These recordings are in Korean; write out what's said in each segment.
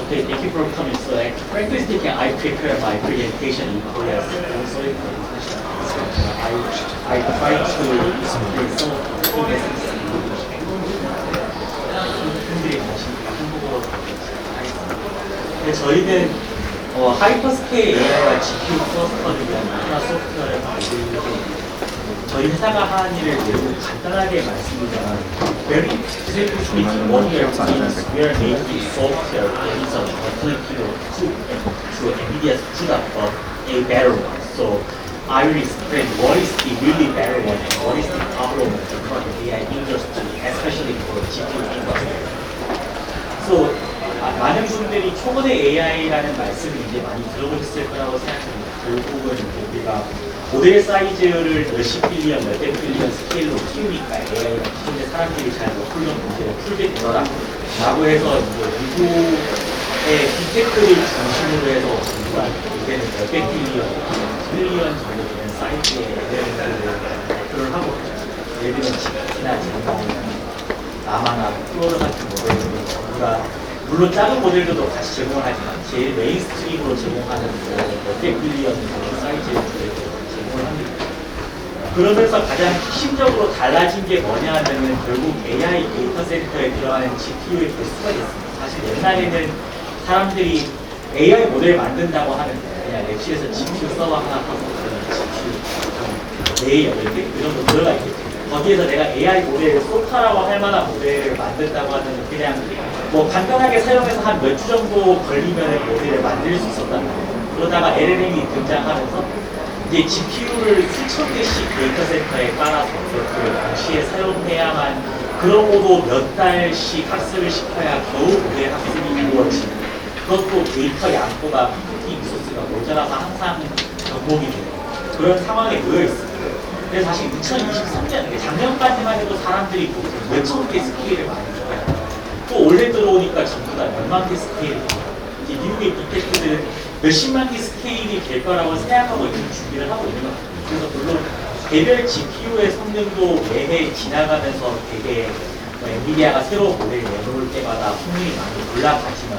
Okay, thank you for coming. So, frankly speaking, I prepare my presentation in Korea also in international. I try to explain some key messages in English. 분들이 관심 한국어로 하겠습니다. 근데 저희는 하이퍼스케일 AI와 GPU 클러스터를 위한 인프라 소프트웨어를 만들고 저희 회사가 하는 일을 매우 간단하게 말씀드리자면 very simply speaking, what we are doing is we are making software based on applicable to NVIDIA's CUDA, but a better one. So I will explain what is the really better one and what is the problem of the current AI industry, especially for GPU industry. So 많은 분들이 초보의 AI라는 말씀을 이제 많이 들어보셨을 거라고 생각합니다. 결국은 우리가 모델 사이즈를 몇십 빌리언, 몇백 빌리언 스케일로 키우니까 AI가 기존의 사람들이 잘 못 풀던 문제를 풀게 되더라 라고 해서 이제 미국의 빅테크를 중심으로 해서 공부한 이제는 몇백 빌리언, 트릴리언 정도 되는 사이즈의 AI를 목표를 하고 있죠. 예를 들면 GPT나 젠더나 라마나 플로러 같은 모델들은 전부가 물론 작은 모델들도 같이 제공을 하지만 제일 메인스트림으로 제공하는 몇백 빌리언 정도 사이즈의 모델들 합니다. 그러면서 가장 핵심적으로 달라진 게 뭐냐 하면은 결국 AI 데이터 센터에 들어가는 GPU의 개수가 됐습니다. 사실 옛날에는 사람들이 AI 모델 만든다고 하면 그냥 랩실에서 GPU 서버 하나 하고 그러면 GPU 4, 8개 그 정도 들어가 있겠죠. 거기에서 내가 AI 모델을 소카라고 할 만한 모델을 만든다고 하면 그냥 뭐 간단하게 사용해서 한 몇 주 정도 걸리면 모델을 만들 수 있었단 말이에요. 그러다가 LLM이 등장하면서 이제 GPU를 수천 개씩 데이터 센터에 깔아서 그 당시에 사용해야만 그러고도 몇 달씩 학습을 시켜야 겨우 모델 학습이 이루어지는 그것도 데이터 양보다 이 리소스가 모자라서 항상 변동이 되는 그런 상황에 놓여 있습니다. 그래서 사실 2023년, 작년까지만 해도 사람들이 몇천 개 스케일을 많이 줘요. 또 올해 들어오니까 전부 다 몇만 개 스케일을 이제 미국의 빅테크들은 몇십만 개 스케일이 될 거라고 생각하고 있는 준비를 하고 있는 것 같아요. 그래서 물론 개별 GPU의 성능도 매해 지나가면서 되게 엔비디아가 새로운 모델을 내놓을 때마다 성능이 많이 올라가지만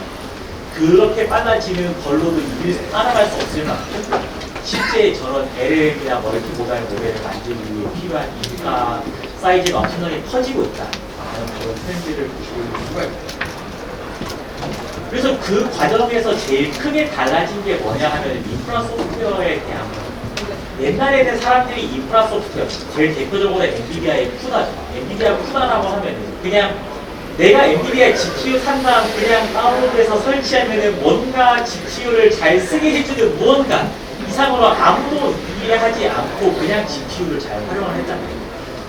그렇게 빨라지는 걸로도 이를 따라갈 수 없을 만큼 실제 저런 LLM이나 멀티모달 모델을 만들기 위해 필요한 인프라 사이즈가 엄청나게 커지고 있다는 그런 트렌드를 보시고 있는 수가 있습니다. 그래서 그 과정에서 제일 크게 달라진 게 뭐냐 하면 인프라 소프트웨어에 대한 거. 옛날에는 사람들이 인프라 소프트웨어, 제일 대표적으로 엔비디아의 쿠다죠. 엔비디아 쿠다라고 하면 그냥 내가 엔비디아 GPU 산 다음 그냥 다운로드해서 설치하면은 뭔가 GPU를 잘 쓰게 해주는 무언가 이상으로 아무도 이해하지 않고 그냥 GPU를 잘 활용을 했잖아요.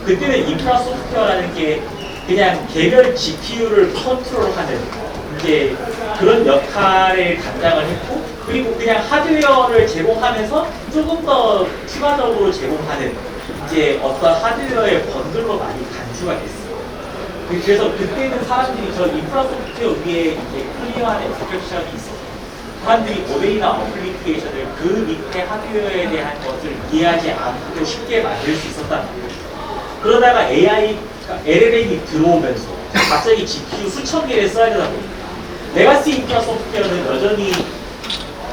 그때는 인프라 소프트웨어라는 게 그냥 개별 GPU를 컨트롤하는 이제 그런 역할을 담당을 했고 그리고 그냥 하드웨어를 제공하면서 조금 더 추가적으로 제공하는 이제 어떤 하드웨어의 번들로 많이 간주가 됐어요. 그래서 그때는 사람들이 저 인프라 소프트웨어 위에 이제 클리어한 애플리케이션이 있었고 사람들이 모델이나 어플리케이션을 그 밑에 하드웨어에 대한 것을 이해하지 않고 쉽게 만들 수 있었다는 거예요. 그러다가 LLM이 들어오면서 갑자기 GPU 수천 개를 써야 되다 보니까 레가시 인프라 소프트웨어는 여전히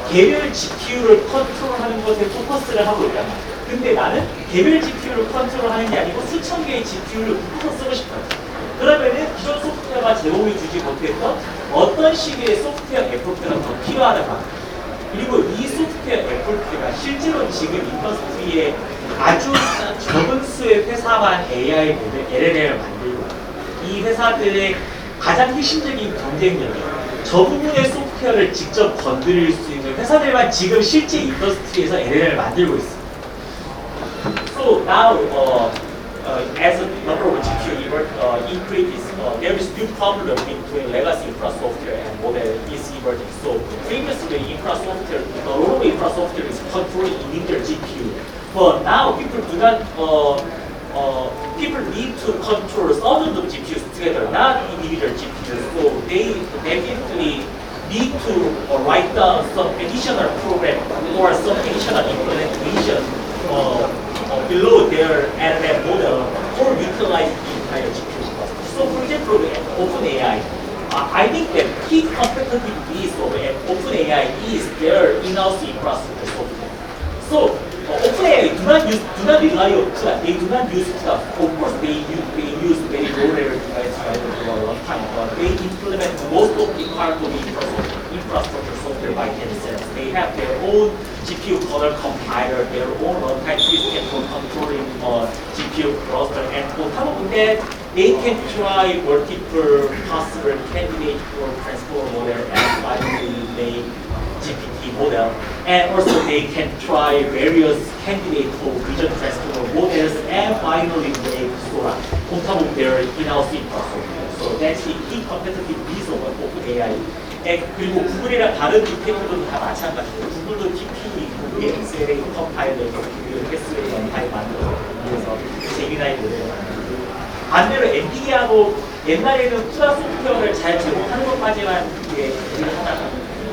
개별 GPU를 컨트롤하는 것에 포커스를 하고 있단 말이에요. 근데 나는 개별 GPU를 컨트롤하는 게 아니고 수천 개의 GPU를 묶어서 쓰고 싶어요. 그러면은 기존 소프트웨어가 제공해 주지 못했던 어떤 식의 소프트웨어 애플트가 더 필요하다고 그리고 이 소프트웨어 애플트가 실제로 지금 인더스트리에 아주 적은 수의 회사만 AI 모델 LLM을 만들고 이 회사들의 가장 핵심적인 경쟁력이 저 부분의 소프트웨어를 직접 건드릴 수 있는 회사들만 지금 실제 인더스트리에서 LLM을 만들고 있습니다. So now, as the number of GPU increases, there is new problem between legacy infra software and model is emerging. So previously, infra software, the role of infra software is controlling individual GPU, but now people do not. People need to control thousands of GPUs together, not individual GPUs. So they definitely need to write down some additional program or some additional implementation below their LLM model or utilize the entire GPU cluster. So for example, OpenAI I think that key competitive piece of OpenAI is their in-house infrastructure software. So OpenAI do not rely on CUDA. They do not use CUDA. Of course, they use very low-level device driver for a long time, but they implement most of the part of the infrastructure software by themselves. They have their own GPU kernel compiler, their own runtime system for controlling GPU cluster, and on top of that, they can try multiple possible candidates for transformer model and finally make GPT model. And also they can try various candidates for vision transformer models and finally make Sora on top of their in-house infrastructure. So that's the key competitive piece of OpenAI. 그리고 구글이랑 다른 빅테크도 다 마찬가지예요. 구글도 TP 있고, XLA 컴파일러, SLA 컴파일 만들어서 위해서 제미나이 모델을 만들고, 반대로 엔비디아도 옛날에는 쿠다 소프트웨어를 잘 제공하는 것까지만 이게 하다가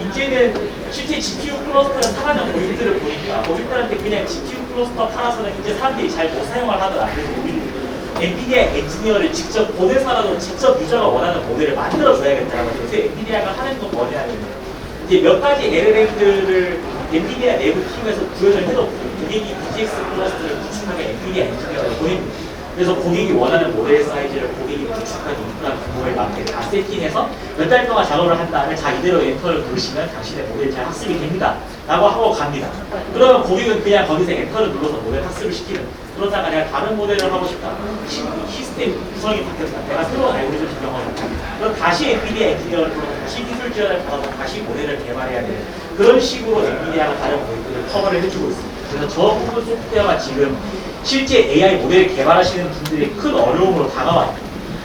이제는 실제 GPU 클러스터를 사가는 고객들을 보니까 고객들한테 그냥 GPU 클러스터 팔아서는 이제 사람들이 잘 못 사용을 하더라. 그래서 엔비디아 엔지니어를 직접 보내서라도 직접 유저가 원하는 모델을 만들어줘야겠다라고 해서 엔비디아가 하는 건 뭐냐면 이제 몇 가지 LLM들을 엔비디아 내부 팀에서 구현을 해놓고 고객이 DGX 클러스터를 구축하게 엔비디아 엔지니어를 보냅니다. 그래서 고객이 원하는 모델 사이즈를 고객이 구축한 인프라 규모에 맞게 다 세팅해서 몇 달 동안 작업을 한 다음에 자 이대로 엔터를 누르시면 당신의 모델 잘 학습이 됩니다 라고 하고 갑니다. 그러면 고객은 그냥 거기서 엔터를 눌러서 모델 학습을 시키는, 그러다가 내가 다른 모델을 하고 싶다, 시스템 구성이 바뀌었다, 내가 새로운 알고리즘 적용하고 싶다, 그럼 다시 엔비디아 엔지니어를 불러서 다시 기술 지원을 받아서 다시 모델을 개발해야 되는 그런 식으로 엔비디아가 다른 모델들을 커버를 해주고 있습니다. 그래서 저 부분 소프트웨어가 지금 실제 AI 모델을 개발하시는 분들이 큰 어려움으로 다가와요.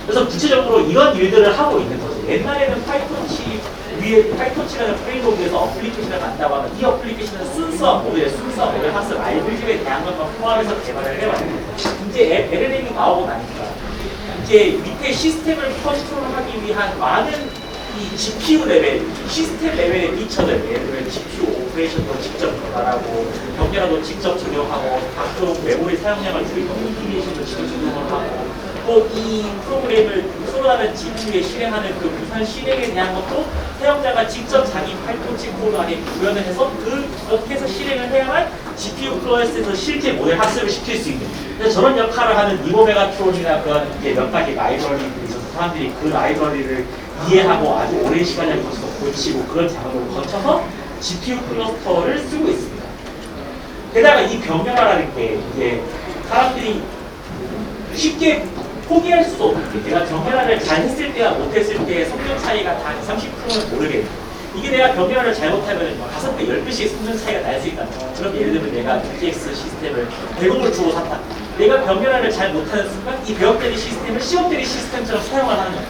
그래서 구체적으로 이런 일들을 하고 있는 거죠. 옛날에는 파이썬치 위에 파이썬치라는 프레임워크에서 어플리케이션을 만다고 하면 이 어플리케이션은 순수한 모델 학습 알고리즘에 대한 것만 포함해서 개발을 해와요. 이제 LLM이 나오고 나니까 이제 밑에 시스템을 컨트롤하기 위한 많은 이 GPU 레벨, 시스템 레벨의 피처들, 예를 들면 GPU 오퍼레이션도 직접 개발하고, 병렬화도 직접 적용하고, 각종 메모리 사용량을 줄이고, 인티그레이션도 직접 적용을 하고, 또 이 프로그램을 소라는 GPU에 실행하는 그 무선 실행에 대한 것도 사용자가 직접 자기 파이썬치 코드 안에 구현을 해서 그렇게 해서 실행을 해야만 GPU 클래스에서 실제 모델 학습을 시킬 수 있는. 그래서 저런 역할을 하는 리버 메가트론이나 그런 이제 몇 가지 라이브러리들이 있어서 사람들이 그 라이브러리를 이해하고 아주 오랜 시간을 거쳐서 고치고 그런 작업을 거쳐서 GPU 클러스터를 쓰고 있습니다. 게다가 이 병렬화라는 게 이제 사람들이 쉽게 포기할 수도 없는 게, 내가 병렬화를 잘 했을 때와 못했을 때의 성능 차이가 다 30%는 모르겠네. 이게 내가 병렬화를 잘못하면 5배, 10배씩 성능 차이가 날 수 있다는 거야. 그럼 예를 들면 내가 DGX 시스템을 100억을 주고 샀다. 내가 병렬화를 잘 못하는 순간 이 100억 대리 시스템을 10억 대리 시스템처럼 사용을 하는 거야.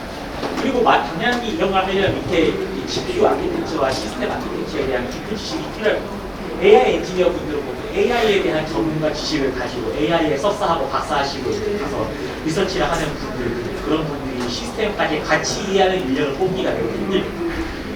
그리고 당연히 이런 걸 하려면 밑에 GPU 아키텍처와 시스템 아키텍처에 대한 깊은 지식이 필요해요. AI 엔지니어 분들은 보통 AI에 대한 전문가 지식을 가지고 AI에 석사하고 박사하시고 가서 리서치를 하는 분들, 그런 분들이 시스템까지 같이 이해하는 인력을 뽑기가 되게 힘들고,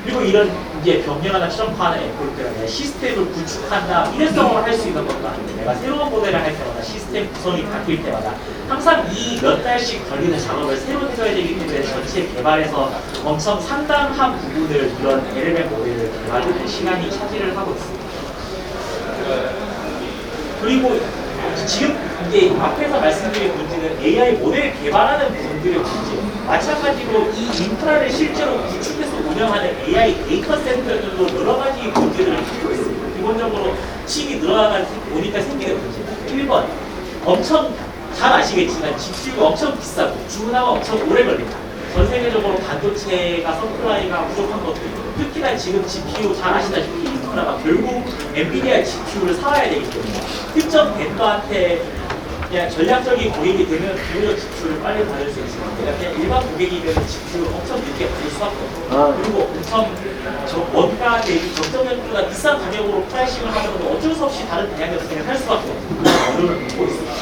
그리고 이런 이제 병렬화나 추정화하는 애플들은 시스템을 구축한다, 일회성으로 할 수 있는 것도 아니고 내가 새로운 모델을 할 때마다 시스템 구성이 바뀔 때마다 항상 이 몇 달씩 걸리는 작업을 새로 해줘야 되기 때문에 전체 개발에서 엄청 상당한 부분을 이런 LLM 모델을 개발하는 시간이 차지를 하고 있습니다. 그리고 지금 이제 앞에서 말씀드린 문제는 AI 모델 개발하는 분들의 문제. 마찬가지로 이 인프라를 실제로 구축해서 운영하는 AI 데이터 센터들도 여러 가지 문제들을 갖고 있습니다. 기본적으로 칩이 늘어나다 보니까 생기는 문제다. 1번, 엄청 잘 아시겠지만 GPU가 엄청 비싸고 주문하면 엄청 오래 걸린다. 전 세계적으로 반도체가 서플라이가 부족한 것도 있고, 특히나 지금 GPU 잘 아시다시피 인프라가 결국 엔비디아 GPU를 사와야 되기 때문에 특정 벤더한테 그냥 전략적인 고객이 되면 오히려 GPU를 빨리 받을 수 있지만 내가 그냥 일반 고객이면 GPU를 엄청 늦게 받을 수밖에 없고, 그리고 엄청 원가 대비 적정 연료가 비싼 가격으로 프라이싱을 하더라도 어쩔 수 없이 다른 대안에서 그냥 할 수밖에 없고 그런 어려움을 겪고 있습니다.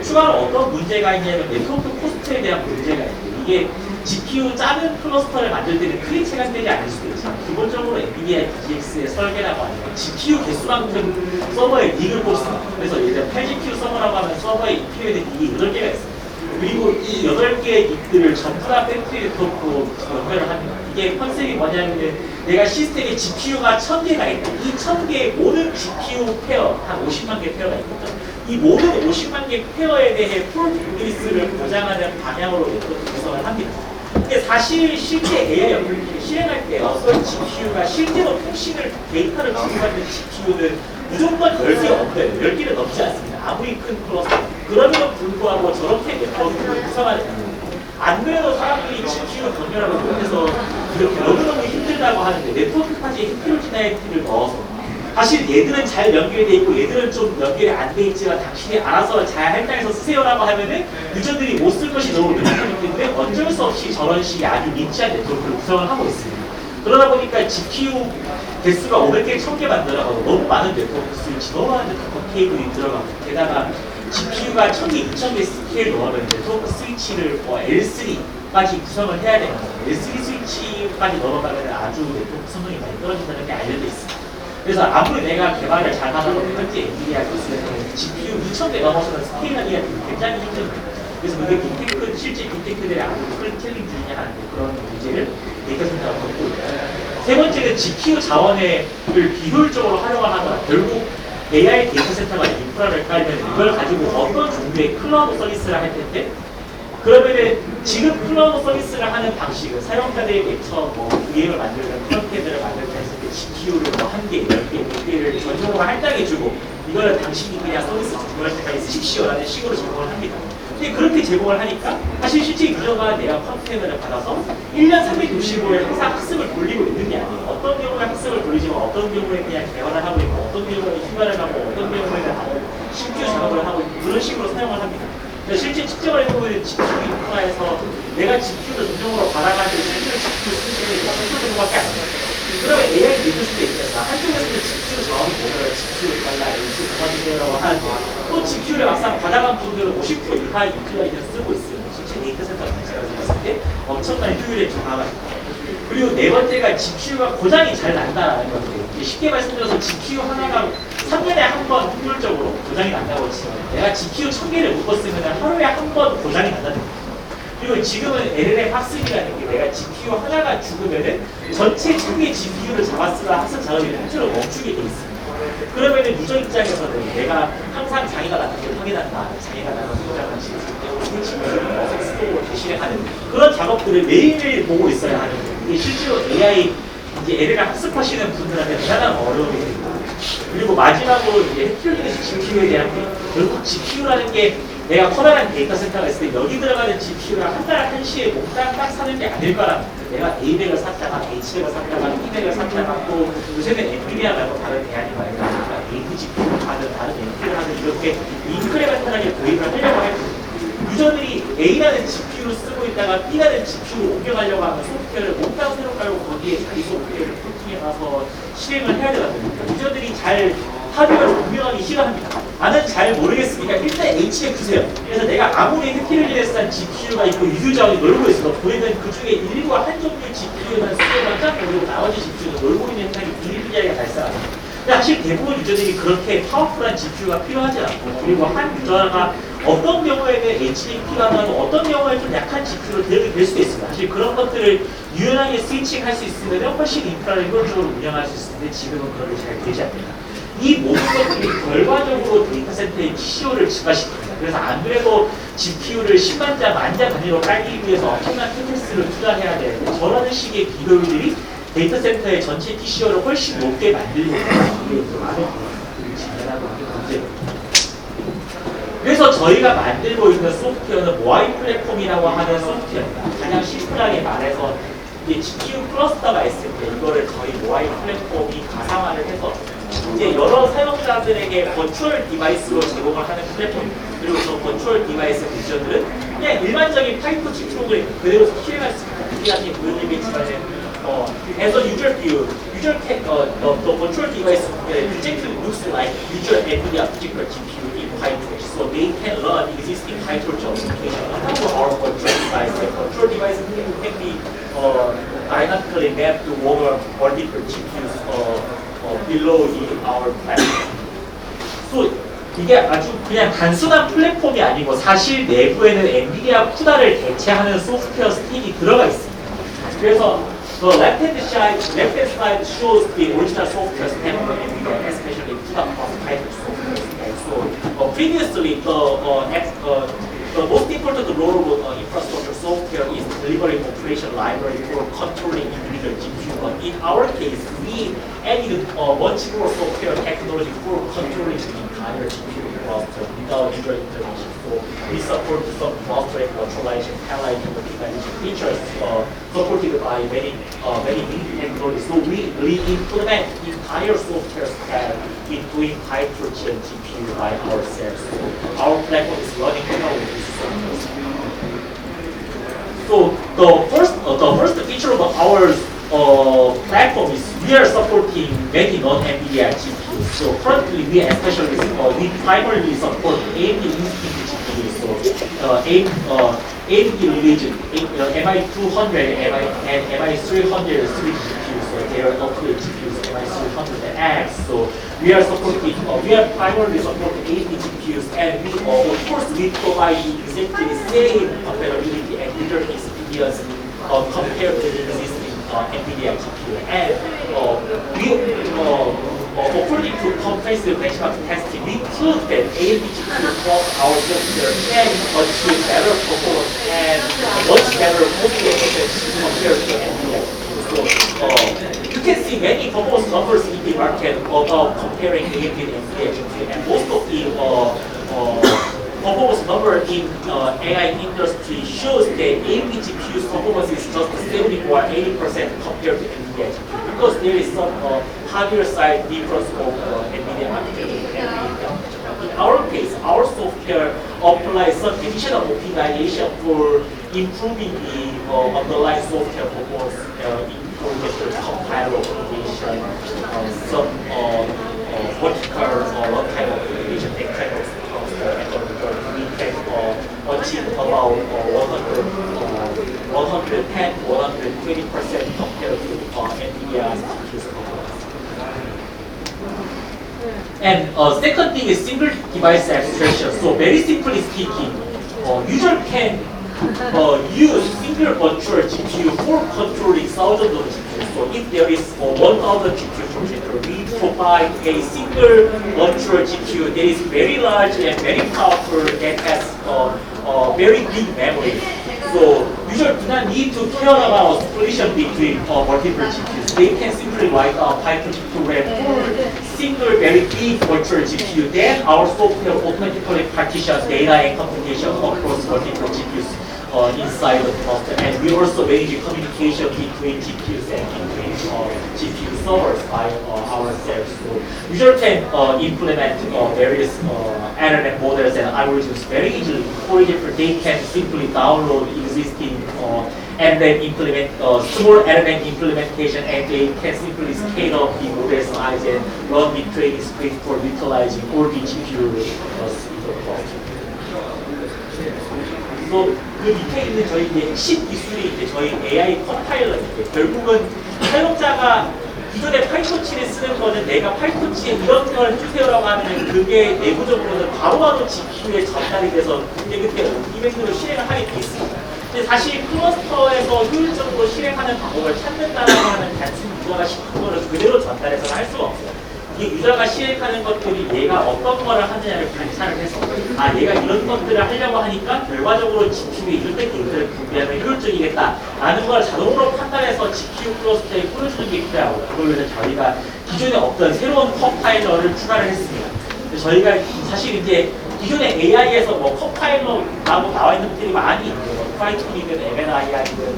추가로 어떤 문제가 있냐면 네트워크 코스트에 대한 문제가 있고, 이게 GPU 작은 클러스터를 만들 때는 크게 체감되지 않을 수도 있지만 기본적으로 엔비디아 DGX의 설계라고 하는 GPU 개수만큼 서버에 닉을 뽑습니다. 그래서 예를 들어 8GPU 서버라고 하면 서버에 필요한 닉이 8개가 있습니다. 그리고 이 8개의 잎들을 전부 다 배터리 네트워크로 연결을 합니다. 이게 컨셉이 뭐냐면 내가 시스템에 GPU가 1000개가 있다. 이 1000개의 모든 GPU 페어, 한 50만 개 페어가 있거든. 이 모든 50만 개 페어에 대해 풀 비즈니스를 보장하는 방향으로 네트워크 구성을 합니다. 근데 사실 실제 AI 어플리케이션 실행할 때 어떤 GPU가 실제로 통신을 데이터를 주고받는 GPU는 무조건 10개 없어요. 10개는 넘지 않습니다. 아무리 큰 클러스터. 그럼에도 불구하고 저렇게 네트워크를 구성하는 안 그래도 사람들이 GPU 전멸하고 못해서 이렇게 너무너무 힘들다고 하는데 네트워크까지 헤테로지나이티를 넣어서 사실 얘들은 잘 연결돼 있고 얘들은 좀 연결이 안 돼 있지만 당신이 알아서 잘 할당해서 쓰세요라고 하면은 유저들이 못 쓸 것이 너무 많기 때문에 어쩔 수 없이 저런 식의 아주 니치한 네트워크를 구성을 하고 있습니다. 그러다 보니까 GPU 개수가 500개, 1000개 만들어가고 너무 많은 네트워크 스위치, 너무 많은 네트워크 케이블이 들어가고 게다가 GPU가 1000개, 2000개 스케일 넣으면 네트워크 스위치를 L3까지 구성을 해야 되는 거예요. L3 스위치까지 넣어가면 아주 네트워크 성능이 많이 떨어진다는 게 알려져 있습니다. 그래서 아무리 내가 개발을 잘 하더라도 현재 엔비디아 기술에서는 GPU 2000개 넘어서는 스케일하기가 굉장히 힘듭니다. 그래서 그게 빅테크, 실제 빅테크들의 아주 큰 챌린지 중에 하나인데 그런 문제를 데이터 센터가 갖고 있다. 세 번째는 GPU 자원을 비효율적으로 활용을 하거나 결국 AI 데이터 센터가 인프라를 깔면 이걸 가지고 어떤 종류의 클라우드 서비스를 할 텐데 그러면은 지금 클라우드 서비스를 하는 방식은 사용자들에게 뭐 VM을 만들든 프론트엔드를 만들든 했을 때 GPU를 뭐 1개, 10개, 100개를 전용으로 할당해주고 이거를 당신이 그냥 서비스 제공할 때까지 쓰십시오라는 식으로 제공을 합니다. 근데 그렇게 제공을 하니까 사실 실제 유저가 내가 컨테이너를 받아서 1년 365일 항상 학습을 돌리고 있는 게 아니에요. 어떤 경우에 학습을 돌리지만 어떤 경우에 그냥 개발을 하고 있고 어떤 경우에 휴가를 하고 어떤 경우에는 신규 작업을 하고 있고 그런 식으로 사용을 합니다. 실제 측정을 해보면 GPU 인프라에서 내가 GPU를 전용으로 받아가지고 실제로 GPU 쓰는 게 10% 정도밖에 안 돼요. 그러면 AI 리뷰스도 있잖아. 한쪽에서는 GPU 자원이 모자라 GPU를 달라, APU 도와주세요라고 하는데 또 GPU를 막상 받아간 분들은 50% 이하의 유틸라이즈를 쓰고 있어요. 실제 데이터 센터 자체가 봤을 때 엄청난 효율의 저하가 있고 그리고 네 번째가 GPU가 고장이 잘 난다라는 건데 쉽게 말씀드려서 GPU 하나가 3년에 한 번 확률적으로 고장이 난다고 치면 내가 GPU 1000개를 묶었으면 하루에 한 번 고장이 난다는 거예요. 그리고 지금은 LLM 학습이라는 게 내가 GPU 하나가 죽으면은 전체 1000개 GPU를 잡았으면 학습 작업이 통째로 멈추게 돼 있습니다. 그러면은 유저 입장에서는 내가 항상 장애가 나는 걸 확인한다. 장애가 나는 고장을 지을 때 GPU를 스토어로 대신에 하는 그런 작업들을 매일매일 보고 있어야 하는 거예요. 이게 실제로 AI 이제 LLM 학습하시는 분들한테 대단한 어려움이 됩니다. 그리고 마지막으로 이제 헤테로지니스 GPU에 대한 게 결국 GPU라는 게 내가 커다란 데이터 센터가 있을 때 여기 들어가는 GPU를 한 달 한시에 몽땅 딱 사는 게 아닐 거란 말이에요. 내가 A백을 샀다가 H백을 샀다가 E백을 샀다가 또 요새는 엔비디아 말고 다른 대안이 많이 나니까 APGPU를 하든 다른 NP를 하든 이렇게 인크레멘탈하게 도입을 하려고 할 때 유저들이 A라는 GPU를 쓰고 있다가 B라는 GPU를 옮겨가려고 하는 소프트웨어를 몽땅 새로 깔고 거기에 자기 소프트웨어를 코팅해 가서 실행을 해야 되거든요. 유저들이 잘 하드웨어를 운영하기 싫어합니다. 나는 잘 모르겠으니까 일단 H에 주세요. 그래서 내가 아무리 헤테로지니스한 GPU가 있고 유유자원이 놀고 있어도 보이는 그 중에 일부와 한 종류의 GPU만 쓰고만 쫙 모르고 나머지 GPU는 놀고 있는 현상이 비일비재하게 발생합니다. 근데 사실 대부분 유저들이 그렇게 파워풀한 GPU가 필요하지 않고 그리고 한 유저가 어떤 경우에는 HDD 필요하고 어떤 경우에 좀 약한 GPU로 대응이 될 수도 있습니다. 사실 그런 것들을 유연하게 스위칭할 수 있으면 훨씬 인프라를 효율적으로 운영할 수 있는데 지금은 그런 게 잘 되지 않습니다. 이 모든 것들이 결과적으로 데이터 센터의 TCO를 증가시킵니다. 그래서 안 그래도 GPU를 10만 자, 만자 단위로 깔기 위해서 엄청난 캐패스를 투자해야 되는데 저런 식의 비효율들이 데이터 센터의 전체 TCO를 훨씬 높게 만들고 있는 많은 분들이 진행하고 있는 문제입니다. 그래서 저희가 만들고 있는 소프트웨어는 모아이 플랫폼이라고 하는 소프트웨어입니다. 가장 심플하게 말해서 이제 GPU 클러스터가 있을 때 이거를 저희 모아이 플랫폼이 가상화를 해서 이제 여러 사용자들에게 버추얼 디바이스로 제공을 하는 플랫폼입니다. 그리고 저 버추얼 디바이스 유저들은 그냥 일반적인 파이프치 프로그램 그대로 실행할 수 있습니다. 이게 보여드리겠지만은 as a user view, user can the virtual device exactly looks like user NVIDIA particular GPU in PyTorch, so they can learn existing PyTorch application on our virtual device. The virtual device can be dynamically mapped to over multiple GPUs below our platform. So 이게 아주 그냥 단순한 플랫폼이 아니고 사실 내부에는 엔비디아 쿠다를 대체하는 소프트웨어 스틱이 들어가 있습니다. 그래서 the left-hand side shows the original software stack for NVIDIA, especially CUDA plus Python software stack. So previously, the most important role of infrastructure software is delivering operation library for controlling individual GPU. But in our case, we added much more software technology for controlling the entire GPU cluster without user intervention. So we support some cluster and virtualization, highlighting the optimization features supported by many technologies. So we implement entire software stack in doing PyTorch and GPU by ourselves. So our platform is running now with this. So the first feature of our platform is we are supporting many non-NVIDIA GPUs. So currently we primarily support AMD Instinct GPUs. So AMD released MI200 and MI300 3 GPUs. So they are upgraded GPUs MI300X. So we are primarily supporting AMD GPUs, and of course we provide exactly the same compatibility and user experience compared to the existing NVIDIA GPU. And according to comprehensive benchmark testing, we proved that AMD GPU plus our software can achieve better performance and much better cost efficiency compared to NVIDIA GPU. So you can see many performance numbers in the market about comparing AMD and NVIDIA GPU, and most of the performance number in AI industry shows that AMD GPU's performance is just 70 or 80% compared to NVIDIA GPU, because there is some hardware side difference of NVIDIA architecture and NVIDIA. In our case, our software applies some additional optimization for improving the underlying software performance, including compiler optimization, some vertical runtime optimization, that kind of stuff. We can achieve about 110 to 120% compared to NVIDIA's GPU's performance. And second thing is single device abstraction. So very simply speaking, user can use single virtual GPU for controlling thousands of GPUs. So if there is 1,000 GPU computer, we provide a single virtual GPU that is very large and very powerful, that has very big memory. So users do not need to care about solution between multiple GPUs. They can simply write a Python program for single very big virtual GPU. Then our software automatically partitions data and computation across multiple GPUs inside the cluster. And we also manage communication between GPUs and between GPU servers by ourselves. So user can implement various LLM models and algorithms very easily. For example, they can simply download existing and then implement small element implementation, and they can simply scale up the model size and run the training script for utilizing all the GPU in the cluster. 그 밑에 있는 저희 이제 핵심 기술이 이제 저희 AI 컴파일러인데, 결국은 사용자가 기존에 파이토치를 쓰는 거는 내가 파이토치에 이런 걸 주세요라고 하면 그게 내부적으로는 바로바로 GPU에 전달이 돼서 그때 이벤트로 실행을 하게 돼 있습니다. 근데 사실 클러스터에서 효율적으로 실행하는 방법을 찾는다라고 하는 단순 유저가 시킨 거를 그대로 전달해서는 할 수가 없어요. 이 유저가 실행하는 것들이 얘가 어떤 거를 하느냐를 관찰을 해서 얘가 이런 것들을 하려고 하니까 결과적으로 GPU에 이럴 때 데이터를 분배하면 효율적이겠다라는 걸 자동으로 판단해서 GPU 클러스터에 뿌려주는 게 필요하고, 그걸 위해서 저희가 기존에 없던 새로운 컴파일러를 추가를 했습니다. 저희가 사실 이제 기존의 AI에서 뭐 컴파일러라고 나와 있는 것들이 많이 있고, 파이톤이든 MNII든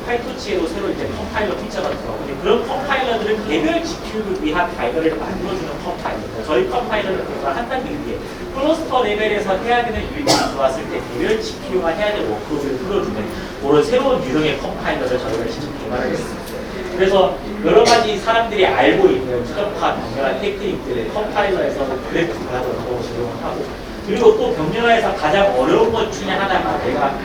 파이토치에도 새로 이제 컴파일러 피처가 들어오고, 그런 컴파일러들은 개별 GPU를 위한 발견을 만들어주는 컴파일러. 저희 컴파일러는 그보다 한 단계 위에 클러스터 레벨에서 해야 되는 일들이 들어왔을 때 개별 GPU가 해야 될 워크로드를 풀어주는 그런 새로운 유형의 컴파일러를 저희가 직접 개발을 했습니다. 그래서 여러 가지 사람들이 알고 있는 추적화 병렬화 테크닉들을 컴파일러에서는 그래프화로 적용을 하고, 그리고 또 병렬화에서 가장 어려운 것 중에 하나가 내가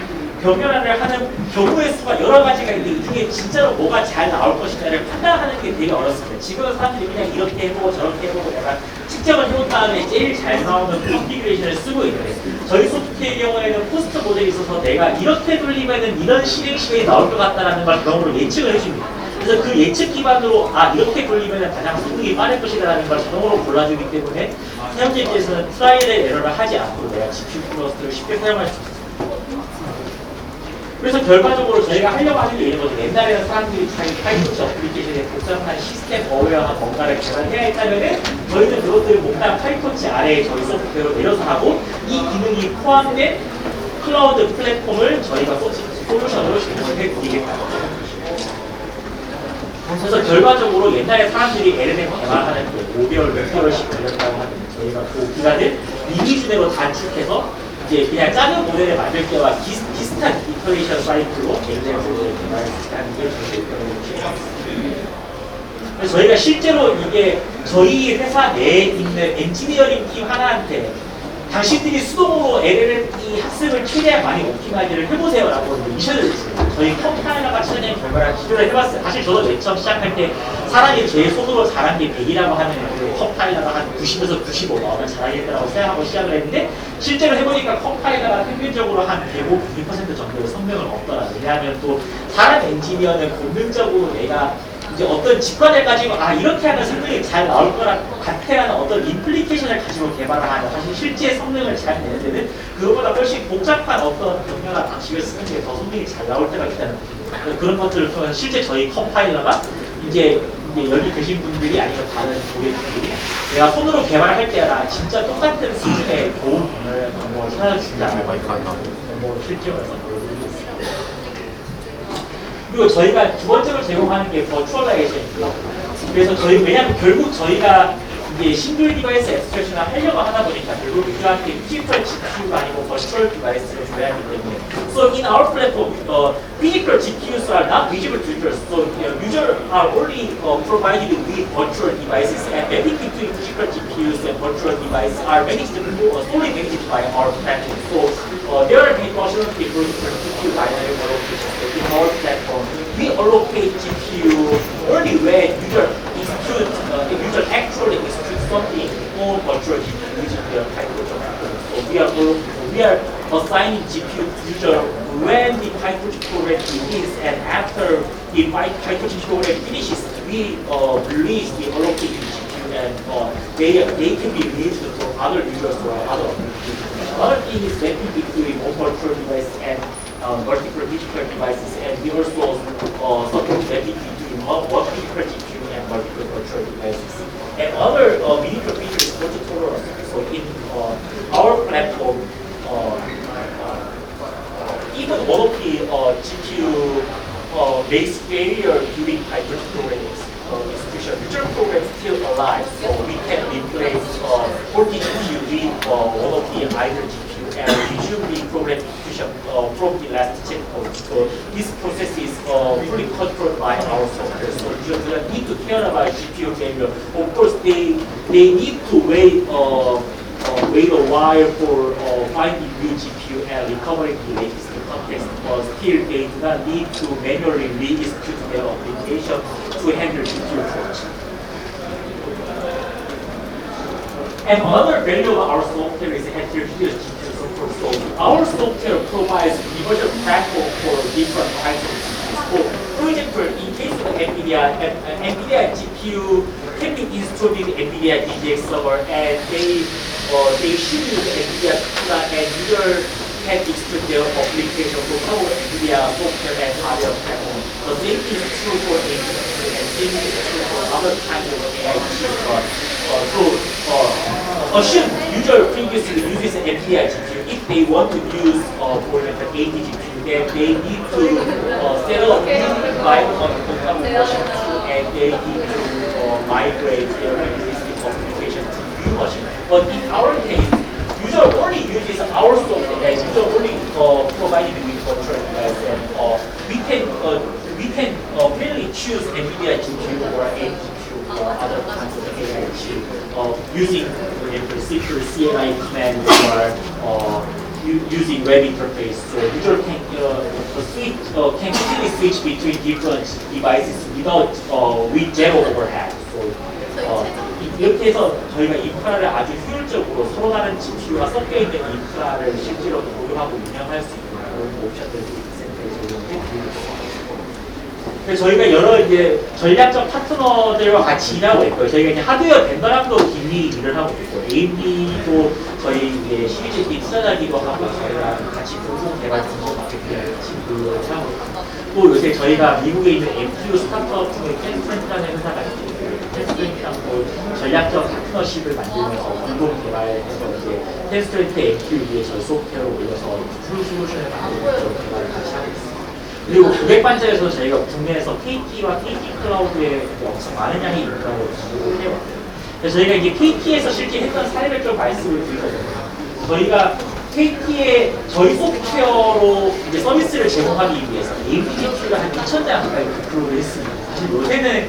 변경을 하는 경우의 수가 여러 가지가 있는데 이 중에 진짜로 뭐가 잘 나올 것인가를 판단하는 게 되게 어렵습니다. 지금은 사람들이 그냥 이렇게 해보고 저렇게 해보고 약간 측정을 해본 다음에 제일 잘 나오는 컨피그레이션을 쓰고 있는데 저희 소프트웨어의 경우에는 포스트 모델이 있어서 내가 이렇게 돌리면은 이런 실행 시간이 나올 것 같다라는 걸 자동으로 예측을 해줍니다. 그래서 그 예측 기반으로 이렇게 돌리면 가장 성능이 빠를 것이다라는 걸 자동으로 골라주기 때문에 사용자 입장에서는 트라이얼 에러를 하지 않고 내가 GPU 클러스터를 쉽게 사용할 수 있습니다. 그래서 결과적으로 저희가 하려고 하는 게 이런 거죠. 옛날에는 사람들이 자기 파이썬 어플리케이션에 복잡한 시스템 어웨어한 뭔가를 개발해야 했다면은 저희는 그것들을 몽땅 파이썬 아래에 저희 소프트웨어로 내려서 하고 이 기능이 포함된 클라우드 플랫폼을 저희가 솔루션으로 제공을 해드리겠다. 그래서 결과적으로 옛날에 사람들이 LLM 개발하는 게 5개월, 6개월씩 걸렸다고 하는데 저희가 그 기간을 미니준으로 단축해서 이제 그냥 작은 모델을 만들 때와 비슷한 이터레이션 사이클로 LLM 모델을 개발하는 게 저희 목표입니다. 그래서 저희가 실제로 이게 저희 회사 내에 있는 엔지니어링 팀 하나한테 당신들이 수동으로 LLM 학습을 최대한 많이 옵티마이즈를 해보세요라고 미션을 줬어요. 저희 컴파일러가 찾아낸 결과를 기도를 해봤어요. 사실 저도 맨 처음 시작할 때 사람이 제 손으로 잘한 게 100이라고 하면 컴파일러가 한 90에서 95 나오면 잘하겠다라고 생각하고 시작을 했는데 실제로 해보니까 컴파일러가 평균적으로 한 105, 2% 정도의 성능을 얻더라고요. 왜냐하면 또 사람 엔지니어는 본능적으로 내가 이제 어떤 직관을 가지고 이렇게 하면 성능이 잘 나올 거라 같아라는 어떤 임플리케이션을 가지고 개발을 하는 사실 실제 성능을 잘 내는 데는 그거보다 훨씬 복잡한 어떤 변경과 방식을 쓰는 게 더 성능이 잘 나올 때가 있다는 거죠. 그런 것들을 통해서 실제 저희 컴파일러가 이제 여기 계신 분들이 아니면 다른 고객분들이 내가 손으로 개발할 때랑 진짜 똑같은 수준의 좋은 방법을 찾아준다는 뭐 실제로서 보여드리고 있습니다. 그리고 저희가 두 번째로 제공하는 게 버추얼라이제이션이고요. 그래서 왜냐하면 결국 저희가 이제 싱글 디바이스 앱스트랙션을 하려고 하다 보니까 결국 유저한테 피지컬 GPU가 아니고 버추얼 디바이스를 줘야 하기 때문에 So in our platform, physical GPUs are not visible to users. So users are only provided with virtual devices and everything between physical GPUs and virtual devices are managed solely managed by our platform. So there are many functionality for GPU binary allocations. So in our platform, we allocate GPU only when user actually execute something on virtual GPU using their PyTorch. So we are assigning GPU to user when the PyTorch program begins, and after the PyTorch program finishes, we release the allocated GPU, and they can be released to other users or other applications. Another thing is mapping between one virtual device and multiple physical devices, and we also support mapping between one physical GPU and multiple virtual devices. And other meaningful features is multi-tolerance. So in our platform, even one of the GPU base failure during hybrid programming execution, future program is still alive. So we can replace 40 GPU with one of the idle GPU and resume the program execution from the last checkpoint. So this process is fully controlled by our software. So users don't need to care about GPU failure. Of course, they need to wait a while for finding new GPU and recovering the latest context. Still, they do not need to manually re-execute their application to handle GPU faults. And another value of our software is heterogeneous GPU support. So our software provides universal platform for different types of GPUs. For example, in case of NVIDIA GPU can be installed in NVIDIA DGX server, and they should use NVIDIA CUDA, and users can extrude their application to cover NVIDIA software and hardware platform. The same is true for NVIDIA, and same is true for other kinds of AI chips. Assume user previously uses an NVIDIA GPU. If they want to use, for example, 80 GPU, then they need to set up a new environment on version 2, and they need to migrate their existing application to new version. But in our case, user only uses our software, and user only provided with virtual device, and we can really choose NVIDIA GPU or AMD GPU or other kinds of AI chip using, for example, simple CLI command or using web interface. So user can easily switch between different devices without with zero overhead. So 이렇게 해서 저희가 인프라를 아주 효율적으로 서로 다른 GPU가 섞여 있는 인프라를 실제로 보유하고 운영할 수 있는 그런 옵션들을 센터에 적용해 그래서 저희가 여러 이제 전략적 파트너들과 같이 일하고 있고요. 저희가 이제 하드웨어 벤더랑도 긴밀히 일을 하고 있고, AMD도 저희 이제 시리즈 D 투자자기도 하고, 저희가 같이 공동 개발 공동 마케팅을 같이 하고 있고, 또 요새 저희가 미국에 있는 MPU 스타트업 중에 텐스트라는 회사가 있고, 텐스트랑도 전략적 파트너십을 만들면서 공동 개발해서 이제 텐스트랜트 MPU 위에 저희 소프트웨어를 올려서 풀 솔루션을 만들고 개발을 같이 하고 있습니다. 그리고 고객 관점에서 저희가 국내에서 KT와 KT 클라우드에 엄청 많은 양의 인프라를 공급을 해요. 그래서 저희가 이제 KT에서 실제 했던 사례를 좀 말씀을 드리거든요. 저희가 KT에 저희 소프트웨어로 이제 서비스를 제공하기 위해서 APGPU를 한 2,000장 가까이 구입을 했습니다. 사실 요새는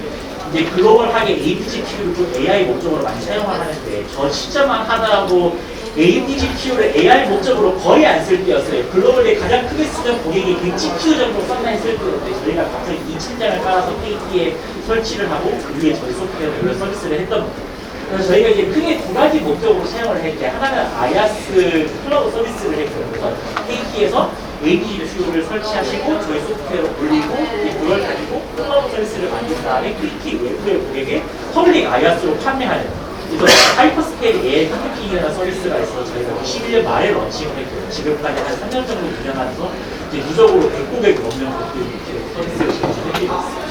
이제 글로벌하게 APGPU를 좀 AI 목적으로 많이 사용을 하는데 저 시점만 하더라도 AMD GPU를 AI 목적으로 거의 안 쓸 때였어요. 글로벌에 가장 크게 쓰는 고객이 100GPU 정도 썬라인 쓸 때였는데 저희가 갑자기 2,000장을 깔아서 KT에 설치를 하고 그 위에 저희 소프트웨어를 서비스를 했던 거예요. 그래서 저희가 이제 크게 두 가지 목적으로 사용을 했는데 하나는 IaaS 클라우드 서비스를 했고요. 그래서 KT에서 AMD GPU를 설치하시고 저희 소프트웨어를 올리고 그걸 가지고 클라우드 서비스를 만든 다음에 KT 외부의 고객에 퍼블릭 IaaS로 판매하는 그래서 하이퍼스케일 AI 컴퓨팅이라는 서비스가 있어서 저희가 21년 말에 런칭을 했고요. 지금까지 한 3년 정도 운영하면서 이제 누적으로 100고객 넘는 곳들이 서비스를 진행해드리고 있습니다.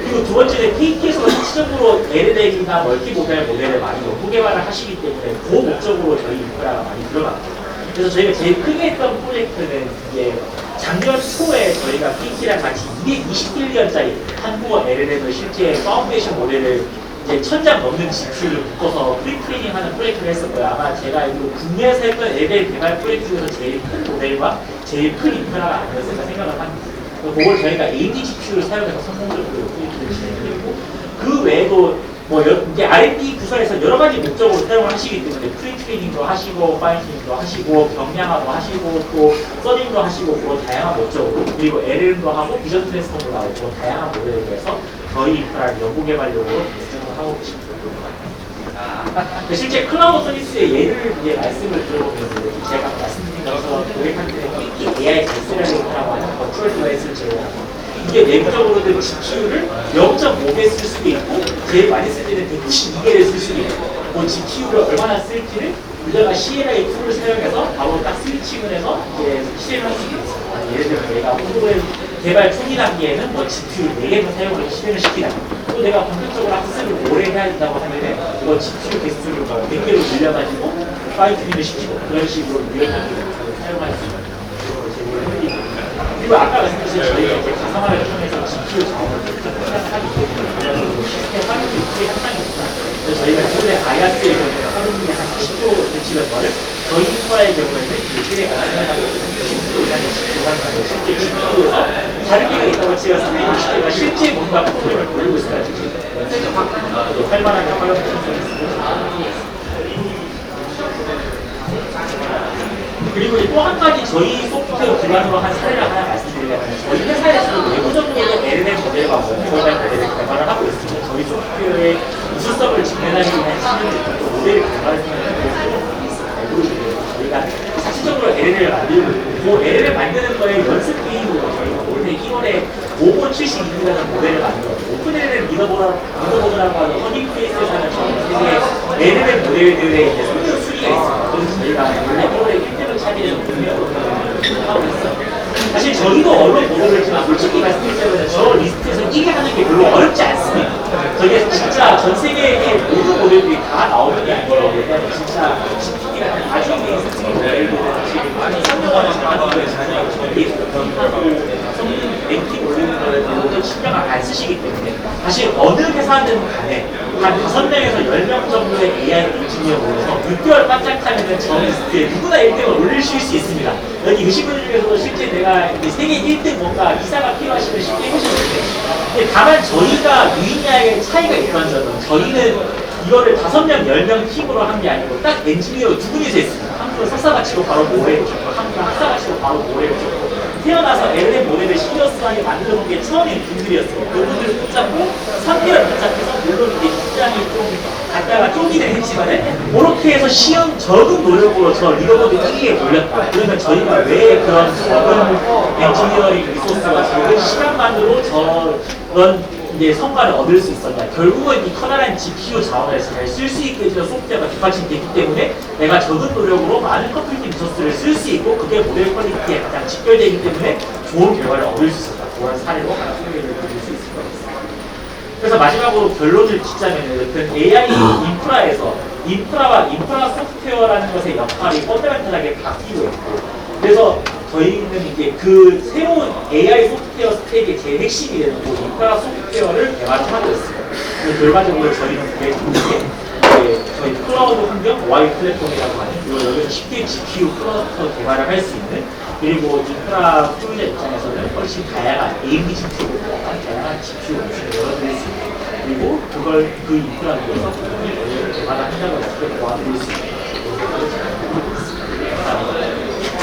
그리고 두 번째는 KT에서 실질적으로 LLM이나 멀티모델 모델을 많이 연구 개발을 하시기 때문에 그 목적으로 저희 인프라가 많이 들어갑니다. 그래서 저희가 제일 크게 했던 프로젝트는 이제 작년 초에 저희가 KT랑 같이 220빌리언짜리 한국어 LLM을 실제 파운데이션 모델을 이제 1,000장 넘는 GPU를 묶어서 프리트레이닝 하는 프로젝트를 했었고요. 아마 제가 알기로 국내에서 했던 LLM 개발 프로젝트 중에서 제일 큰 모델과 제일 큰 인프라가 아니었을까 생각을 합니다. 그걸 저희가 AMD GPU를 사용해서 성공적으로 프로젝트를 진행했고 그 외에도 뭐 이제 R&D 부서에서 여러 가지 목적으로 사용을 하시기 때문에 프리트레이닝도 하시고 파인튜닝도 하시고 경량화도 하시고 또 서빙도 하시고 그런 다양한 목적으로 그리고 LLM도 하고 비전 트랜스폼도 나오고 그런 다양한 모델에 대해서 저희 인프라를 연구 개발용으로 하고 계십니다. 실제 클라우드 서비스의 예를 이제 말씀을 들어보면 제가 말씀드린 것처럼 고객한테 AI 데스라고 하는 버추얼 디바이스를 제공하고 이게 내부적으로는 GPU를 0.5배 쓸 수도 있고 제일 많이 쓸 때는 192개를 쓸 수도 있고 그 GPU를 얼마나 쓸지를 유저가 CLI 툴을 사용해서 바로 딱 스위칭을 해서 이제 실행할 수도 있어요. 예를 들면 내가 프로그램 개발 초기 단계에는 뭐 GPU 4개를 사용을 실행을 시키다. 또 내가 본격적으로 학습을 오래 해야 된다고 하면은 뭐 GPU 개수를 뭐 100개로 늘려가지고 파인튜닝을 시키고 그런 식으로 유연하게 사용할 수 있는 그리고 아까 말씀드린 저희가 이제 가상화를 통해서 GPU 자원을 생각하기 때문에 시스템 활용이 크게 향상이 있다. 그래서 저희가 기존의 IaaS의 경우에 활용률이 한 40% 되치는 거를 저희 인프라의 경우에는 일주일에 가능하고 10% 이상의 GPU 실제 GPU에서 다른 개가 있다고 치면 360개가 실제 뭔가 프로그램을 돌리고 있어야 할만하게 활용할 수 있습니다. 그리고 또 한 가지 저희 소프트웨어 기반으로 한 사례를 하나 말씀드리려면 저희 회사에서도 내부적으로 LLM 모델과 모델 모델을 개발을 하고 있습니다. 저희 소프트웨어의 우수성을 증명하기 위한 시스템을 모델을 개발하는 저희가 사실적으로 LLM을 만들고 있고 그 LLM 만드는 거에 연습 게임으로 저희가 올해 1월에 572라는 모델을 만들었고 오픈 LLM 리더보드라고 하는 허닝페이스에서 하는 전 세계 LLM 모델들의 이제 성능 수리가 있습니다. 그래서 저희가 올해 1월에 1등을 차지해서 하고 있어요. 사실 저희도 언론 보도를 지만 솔직히 말씀드리자면 저 리스트에서 1위 하는 게 별로 어렵지 않습니다. 저게 진짜 전 세계의 모든 모델들이 다 나오는 게 아니에요. 왜냐면 진짜 GPT가 아주 베이스적인 모델들은 지금 3년간을 정하는 거에 전혀 성능 랭킹 올리는 거에 모두 신경을 안 쓰시기 때문에 사실 어느 회사든 간에 한 5명에서 10명 정도의 AI 엔지니어 모여서 6개월 바짝하면 저 리스트에 누구나 1등을 올릴 수 있습니다. 여기 의식분 중에서도 실제 내가 세계 1등 뭔가 이사가 필요하시면 쉽게 해주시는데 다만 저희가 유의미하게 차이가 있던 점은 저희는 이거를 5명, 10명 팀으로 한 게 아니고 딱 엔지니어 두 분이서 했습니다. 한 분은 석사 마치고 바로 모래를 줬고 한 분은 학사 마치고 바로 모래를 줬고 태어나서 LLM 모델을 시리어스하게 만들어 본 게 처음인 분들이었어요. 그분들 붙잡고 3개월 붙잡혀서 물론 이제 입장이 좀 갖다가 쪼기는 했지만은 그렇게 해서 시험 적은 노력으로 저 리더보드 1위에 올렸다. 그러면 저희가 왜 그런 적은 엔지니어링 리소스가 적은 시간만으로 저런 이제 성과를 얻을 수 있었냐. 결국은 이 커다란 GPU 자원을 잘 쓸 수 있게 해주는 소프트웨어가 뒷받침되기 때문에 내가 적은 노력으로 많은 컴퓨팅 리소스를 쓸 수 있고 그게 모델 퀄리티에 가장 직결되기 때문에 좋은 결과를 얻을 수 있었다. 그런 사례로 하나 소개를 드릴 수 있을 것 같습니다. 그래서 마지막으로 결론을 짓자면 그 AI 인프라에서 인프라와 인프라 소프트웨어라는 것의 역할이 펀더멘탈하게 바뀌고 있고 그래서 저희는 이제 그 새로운 AI 소프트웨어 스택의 제일 핵심이 되는 그 인프라 소프트웨어를 개발을 하고 있습니다. 결과적으로 저희는 그게 저희 클라우드 환경 Y 플랫폼이라고 하는 그리고 여기서 쉽게 GPU 클러스터 개발을 할 수 있는 그리고 인프라 소유자 입장에서는 훨씬 다양한 AMD GPU를 포함한 다양한 GPU 옵션을 열어드릴 수 있는 그리고 그걸 그 인프라 위에서 개발을 한다고 해서 도와드릴 수 있는